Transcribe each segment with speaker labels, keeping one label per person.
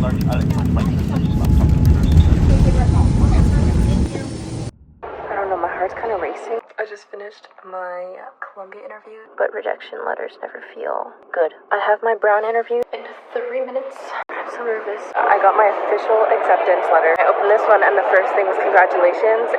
Speaker 1: I don't know, my heart's kind of racing. I just finished my Columbia interview, but rejection letters never feel good. I have my Brown interview in 3 minutes. I'm so nervous. I got my official acceptance letter. I opened this one and the first thing was congratulations.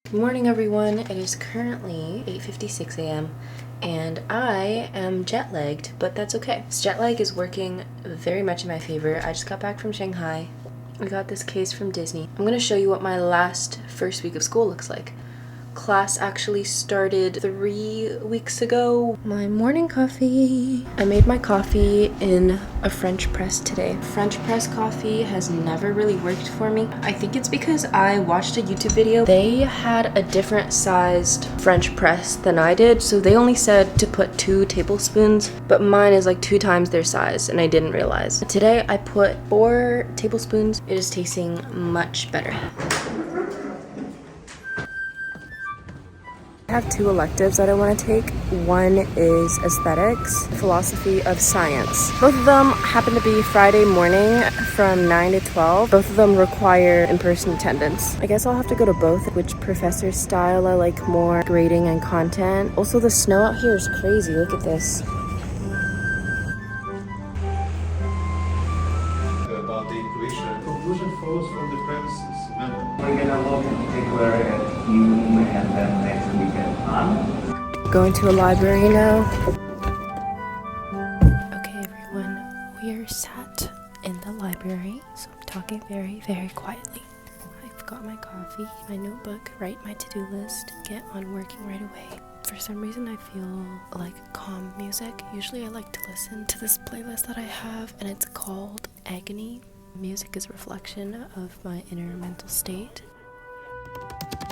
Speaker 1: Good morning, everyone. It is currently 8:56 a.m. and I am jet lagged, but that's okay. This jet lag is working very much in my favor. I just got back from Shanghai. I got this case from Disney. I'm going to show you what my first week of school looks like. Class actually started 3 weeks ago. My morning coffee. I made my coffee in a French press today. French press coffee has never really worked for me. I think it's because I watched a YouTube video. They had a different sized French press than I did, so they only said to put 2 tablespoons, but mine is like 2 times their size, and I didn't realize. Today I put 4 tablespoons. It is tasting much better. I have 2 electives that I want to take. One is aesthetics, philosophy of science. Both of them happen to be Friday morning from 9 to 12. Both of them require in-person attendance. I guess I'll have to go to both. Which professor's style I like more, grading and content. Also, the snow out here is crazy. Look at this.
Speaker 2: About the equation. Conclusion follows from the premises.
Speaker 3: We're gonna look in particular at you and then next weekend on.
Speaker 1: Going to a library now. Okay, everyone, we are sat in the library, so I'm talking very, very quietly. I've got my coffee, my notebook, write my to-do list, get on working right away. For some reason, I feel like calm music. Usually I like to listen to this playlist that I have, and it's called Agony. Music is a reflection of my inner mental state.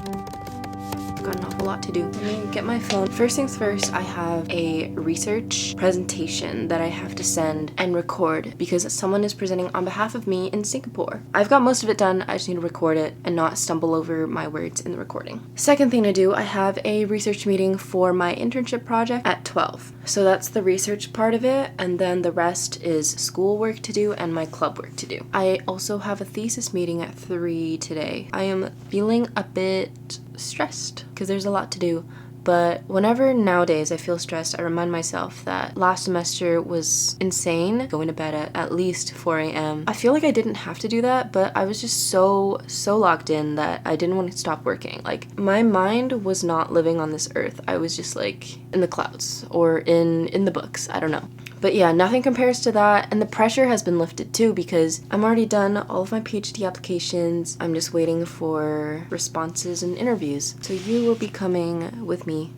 Speaker 1: I've got an awful lot to do. Let me get my phone. First things first, I have a research presentation that I have to send and record because someone is presenting on behalf of me in Singapore. I've got most of it done. I just need to record it and not stumble over my words in the recording. Second thing to do, I have a research meeting for my internship project at 12. So that's the research part of it, and then the rest is schoolwork to do and my club work to do. I also have a thesis meeting at 3 today. I am feeling a bit stressed because there's a lot to do, but whenever nowadays I feel stressed, I remind myself that last semester was insane, going to bed at least 4 a.m. I feel like I didn't have to do that, but I was just so locked in that I didn't want to stop working. Like, my mind was not living on this earth. I was just like in the clouds or in the books. I don't know. But yeah, nothing compares to that, and the pressure has been lifted too because I'm already done all of my PhD applications. I'm just waiting for responses and interviews. So you will be coming with me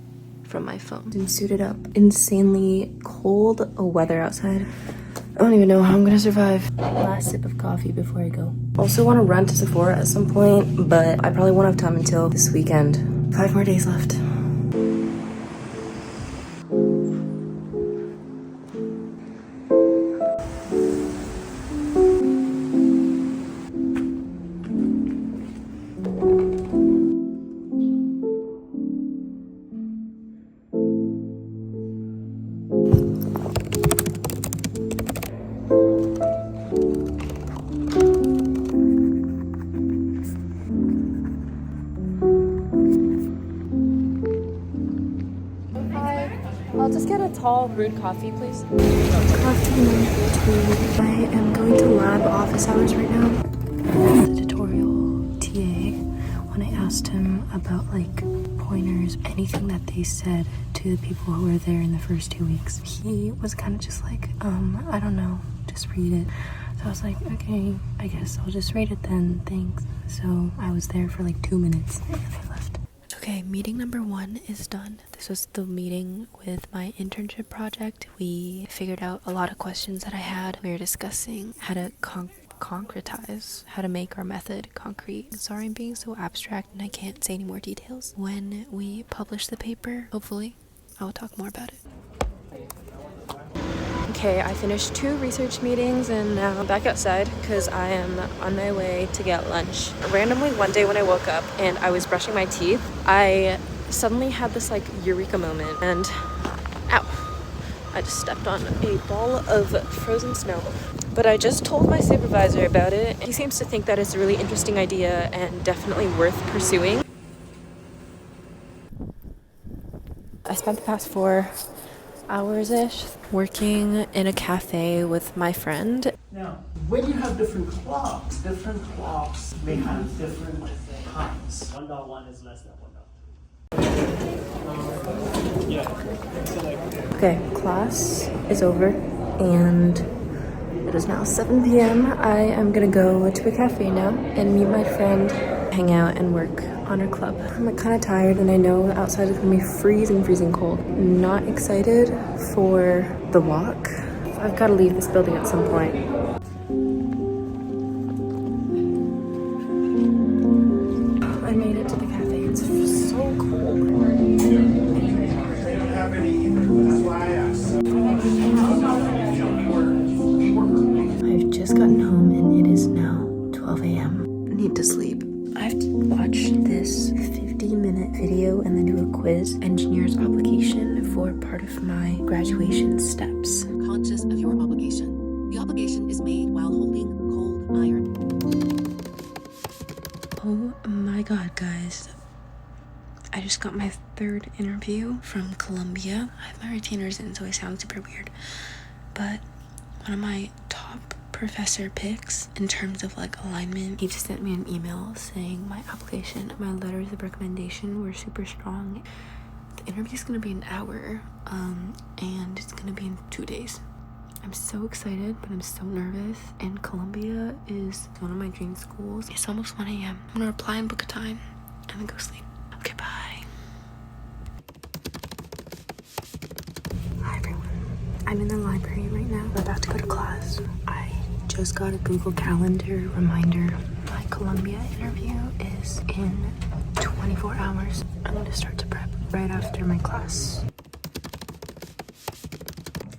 Speaker 1: from my phone. I'm suited up. Insanely cold weather outside. I don't even know how I'm gonna survive. Last sip of coffee before I go. Also want to run to Sephora at some point, but I probably won't have time until this weekend. 5 more days left. I'll just get a tall brewed coffee, please. Coffee number 2. I am going to lab office hours right now. The tutorial TA, when I asked him about like pointers, anything that they said to to the people who were there in the first 2 weeks. He was kind of just like, I don't know, just read it. So I was like, okay, I guess I'll just read it then, thanks. So I was there for like 2 minutes and I left. Okay, meeting number 1 is done. This was the meeting with my internship project. We figured out a lot of questions that I had. We were discussing how to concretize, how to make our method concrete. Sorry I'm being so abstract and I can't say any more details. When we publish the paper, hopefully, I will talk more about it. Okay, I finished 2 research meetings and now I'm back outside because I am on my way to get lunch. Randomly one day when I woke up and I was brushing my teeth, I suddenly had this like eureka moment and ow, I just stepped on a ball of frozen snow. But I just told my supervisor about it. He seems to think that it's a really interesting idea and definitely worth pursuing. I spent the past 4 hours-ish working in a cafe with my friend.
Speaker 4: Now, when you have different clocks may have different times. 1.1 is less than 1.2.
Speaker 1: Okay, class is over and it is now 7 p.m. I am gonna go to a cafe now and meet my friend, hang out and work on her club. I'm kind of tired and I know outside is gonna be freezing cold. Not excited for the walk. I've got to leave this building at some point. I made it to the cafe. It's so cold. I've just gotten home and it is now 12 a.m. I need to sleep. I have to watch this 50-minute video and then do a quiz, engineer's obligation for part of my graduation steps.
Speaker 5: Conscious of your obligation. The obligation is made while holding cold iron.
Speaker 1: Oh my god, guys. I just got my 3rd interview from Columbia. I have my retainers in, so I sound super weird. But one of my top professor picks in terms of like alignment, he just sent me an email saying my application, my letters of recommendation were super strong. The interview's gonna be an hour, and it's gonna be in 2 days. I'm so excited, but I'm so nervous. And Columbia is one of my dream schools. It's almost 1 a.m. I'm gonna reply and book a time and then go sleep. Okay, bye. Hi everyone. I'm in the library right now. I'm about to go to class. I just got a Google Calendar reminder. My Columbia interview is in 24 hours. I'm gonna start to prep right after my class.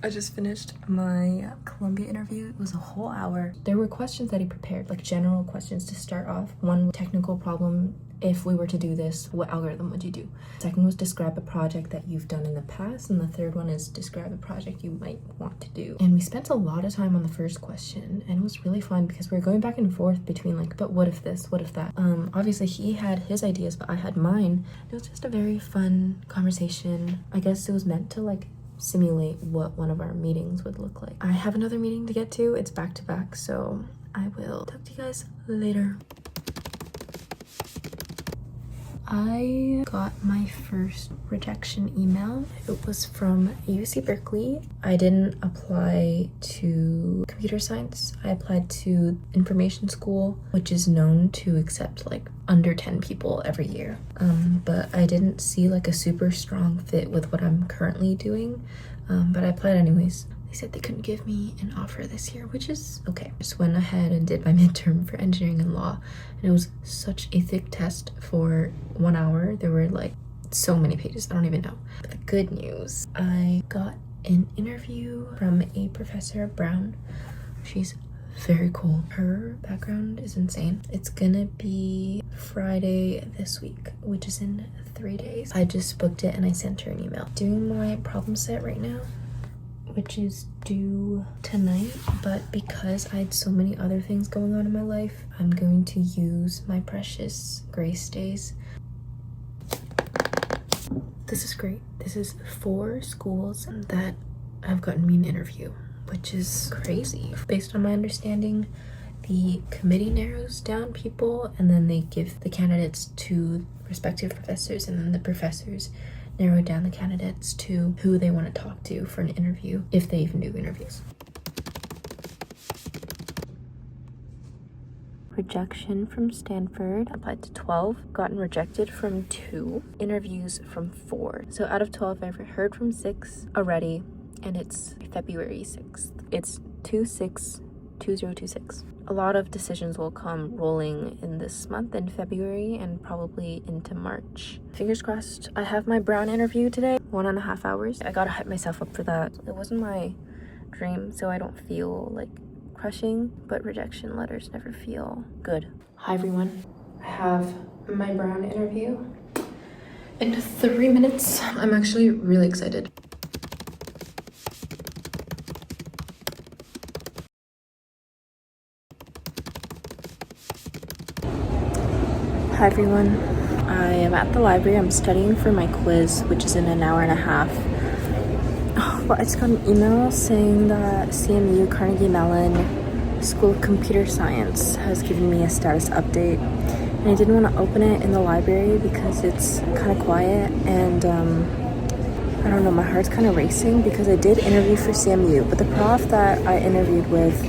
Speaker 1: I just finished my Columbia interview. It was a whole hour. There were questions that he prepared, like general questions to start off. One technical problem. If we were to do this, what algorithm would you do? Second was describe a project that you've done in the past. And the third one is describe a project you might want to do. And we spent a lot of time on the first question. And it was really fun because we were going back and forth between like, but what if this, what if that? Obviously he had his ideas, but I had mine. It was just a very fun conversation. I guess it was meant to like simulate what one of our meetings would look like. I have another meeting to get to. It's back to back, so I will talk to you guys later. I got my first rejection email. It was from UC Berkeley. I didn't apply to computer science. I applied to information school, which is known to accept like under 10 people every year. But I didn't see like a super strong fit with what I'm currently doing. But I applied anyways. They said they couldn't give me an offer this year, which is okay. Just went ahead and did my midterm for engineering and law. And it was such a thick test for 1 hour. There were like so many pages, I don't even know. But the good news, I got an interview from a professor, Brown. She's very cool. Her background is insane. It's gonna be Friday this week, which is in 3 days. I just booked it and I sent her an email. Doing my problem set right now, which is due tonight, but because I had so many other things going on in my life, I'm going to use my precious grace days. This is great. This is 4 schools that have gotten me an interview, which is crazy. Based on my understanding, the committee narrows down people and then they give the candidates to respective professors, and then the professors narrow down the candidates to who they want to talk to for an interview, if they even do interviews. Rejection from Stanford, applied to 12, gotten rejected from 2, interviews from 4. So out of 12, I've heard from 6 already, and it's February 6th. It's 2/6/2026. A lot of decisions will come rolling in this month in February and probably into March. Fingers crossed. I have my Brown interview today, 1.5 hours. I gotta hype myself up for that. It wasn't my dream, so I don't feel like crushing, but rejection letters never feel good. Hi everyone. I have my Brown interview in 3 minutes. I'm actually really excited. Hi everyone. I am at the library. I'm studying for my quiz, which is in an hour and a half. But I just got an email saying that CMU Carnegie Mellon School of Computer Science has given me a status update. And I didn't want to open it in the library because it's kind of quiet, and I don't know, my heart's kind of racing because I did interview for CMU, but the prof that I interviewed with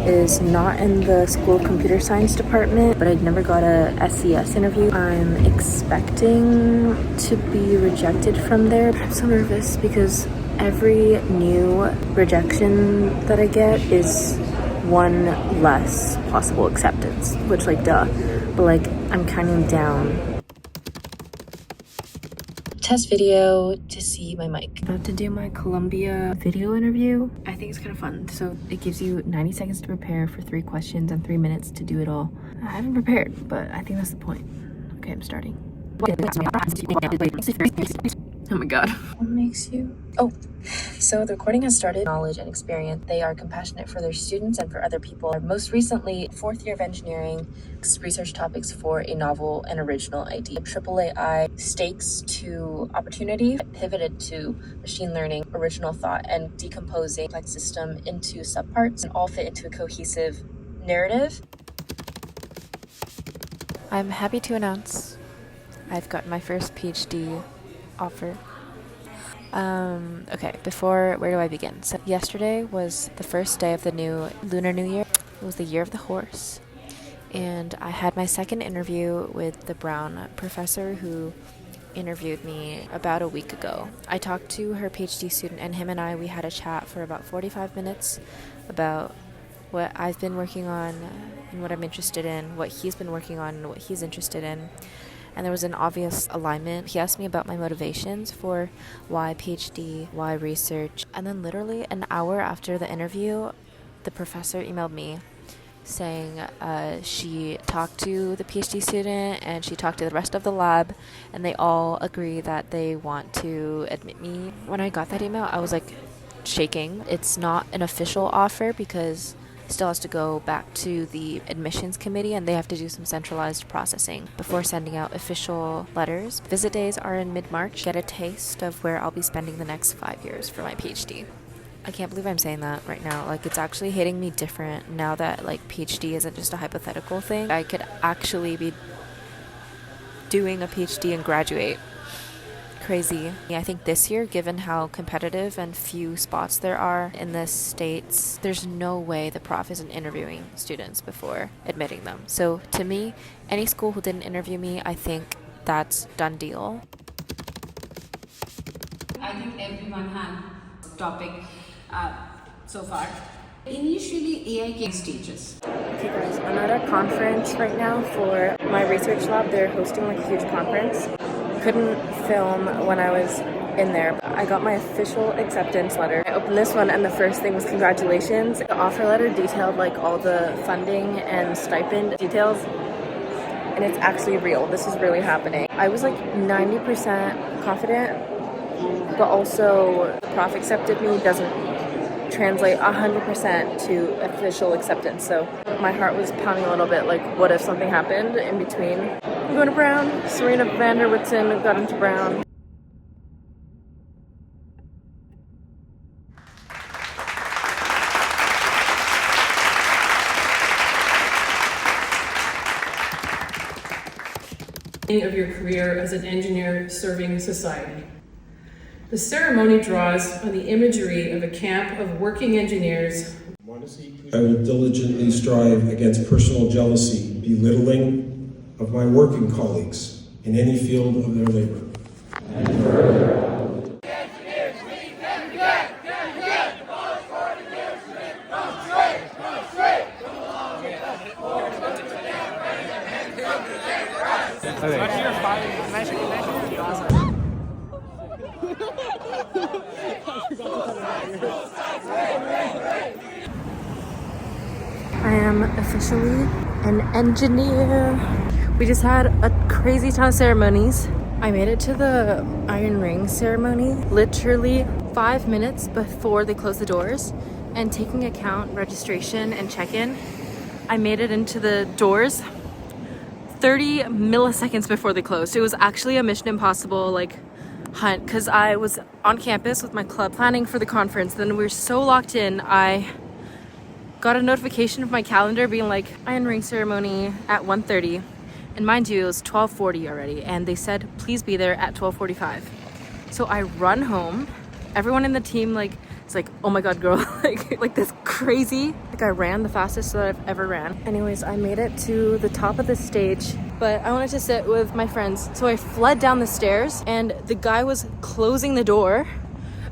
Speaker 1: is not in the School of Computer Science department, but I'd never got a SCS interview. I'm expecting to be rejected from there. I'm so nervous because every new rejection that I get is one less possible acceptance, which like duh, but like I'm counting down. Test video to see my mic. About to do my Columbia video interview. I think it's kind of fun. So it gives you 90 seconds to prepare for 3 questions and 3 minutes to do it all. I haven't prepared, but I think that's the point. Okay, I'm starting. Oh my god. What makes you... Oh, so the recording has started. Knowledge and experience. They are compassionate for their students and for other people. Most recently, 4th year of engineering, research topics for a novel and original idea. AAAI stakes to opportunity, pivoted to machine learning, original thought, and decomposing complex system into subparts and all fit into a cohesive narrative. I'm happy to announce I've got my first PhD offer. Okay, where do I begin? So yesterday was the first day of the new Lunar New Year. It was the year of the horse. And I had my second interview with the Brown professor who interviewed me about a week ago. I talked to her PhD student, and him and we had a chat for about 45 minutes about what I've been working on and what I'm interested in, what he's been working on and what he's interested in. And there was an obvious alignment. He asked me about my motivations for why PhD, why research. And then literally an hour after the interview, the professor emailed me saying she talked to the PhD student and she talked to the rest of the lab, and they all agree that they want to admit me. When I got that email, I was like shaking. It's not an official offer because it still has to go back to the admissions committee, and they have to do some centralized processing before sending out official letters. Visit days are in mid-March. Get a taste of where I'll be spending the next 5 years for my PhD. I can't believe I'm saying that right now. Like, it's actually hitting me different now that like PhD isn't just a hypothetical thing. I could actually be doing a PhD and graduate. Crazy. I think this year, given how competitive and few spots there are in the States, there's no way the prof isn't interviewing students before admitting them. So to me, any school who didn't interview me, I think that's done deal.
Speaker 6: I think everyone had topic so far. Initially, AI came stages.
Speaker 1: Okay guys, I'm at a conference right now for my research lab. They're hosting like a huge conference. Couldn't film when I was in there. I got my official acceptance letter. I opened this one and the first thing was congratulations. The offer letter detailed like all the funding and stipend details, and it's actually real. This is really happening. I was like 90% confident, but also the prof accepted me doesn't translate 100% to official acceptance. So my heart was pounding a little bit, like what if something happened in between. I'm going to Brown. Serena Vanderwoodson got into Brown.
Speaker 7: of your career as an engineer serving society. The ceremony draws on the imagery of a camp of working engineers.
Speaker 8: I will diligently strive against personal jealousy, belittling of my working colleagues in any field of their labor.
Speaker 1: I am officially an engineer. We just had a crazy ton of ceremonies. I made it to the iron ring ceremony literally 5 minutes before they closed the doors, and taking account registration and check-in, I made it into the doors 30 milliseconds before they closed. It was actually a Mission Impossible like hunt, because I was on campus with my club planning for the conference. Then we were so locked in, I got a notification of my calendar being like iron ring ceremony at 1:30, and mind you, it was 12:40 already, and they said please be there at 12:45. So I run home. Everyone in the team it's like, oh my god girl, like this crazy. Like I ran the fastest that I've ever ran. Anyways, I made it to the top of the stage, but I wanted to sit with my friends, so I fled down the stairs, and the guy was closing the door.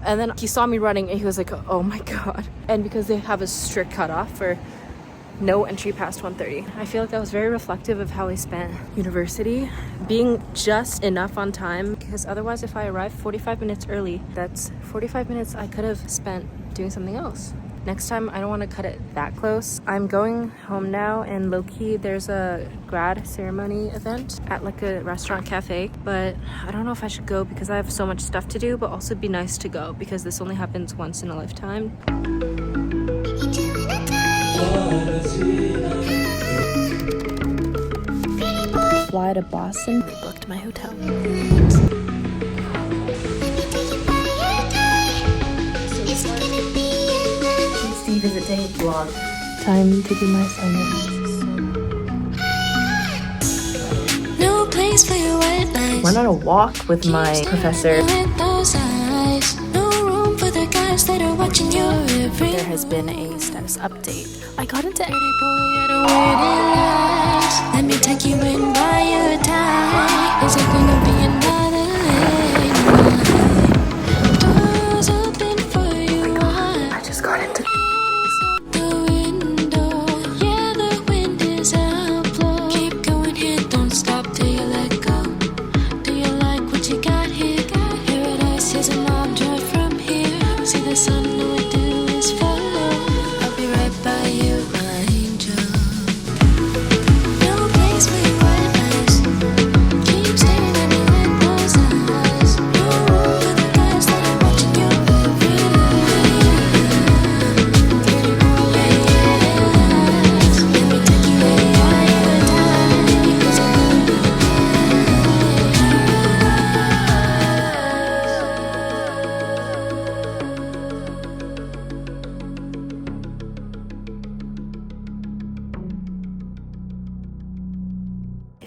Speaker 1: And then he saw me running and he was like, oh my god. And because they have a strict cutoff for no entry past 1:30, I feel like that was very reflective of how I spent university, being just enough on time, because otherwise if I arrived 45 minutes early, that's 45 minutes I could have spent doing something else. Next time, I don't want to cut it that close. I'm going home now, and low-key, there's a grad ceremony event at like a restaurant cafe, but I don't know if I should go because I have so much stuff to do, but also it'd be nice to go because this only happens once in a lifetime. Fly to Boston. They booked my hotel. Visit day vlog. Time to do my assignment. No place for your white lies. Went on a walk with my professor. No room for the guys that are watching you. There has been a status update. I got into let me take you in by your tie. Is it gonna be another late? Doors open for you. I just got into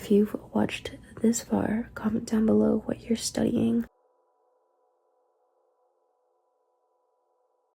Speaker 1: If you've watched this far, comment down below what you're studying.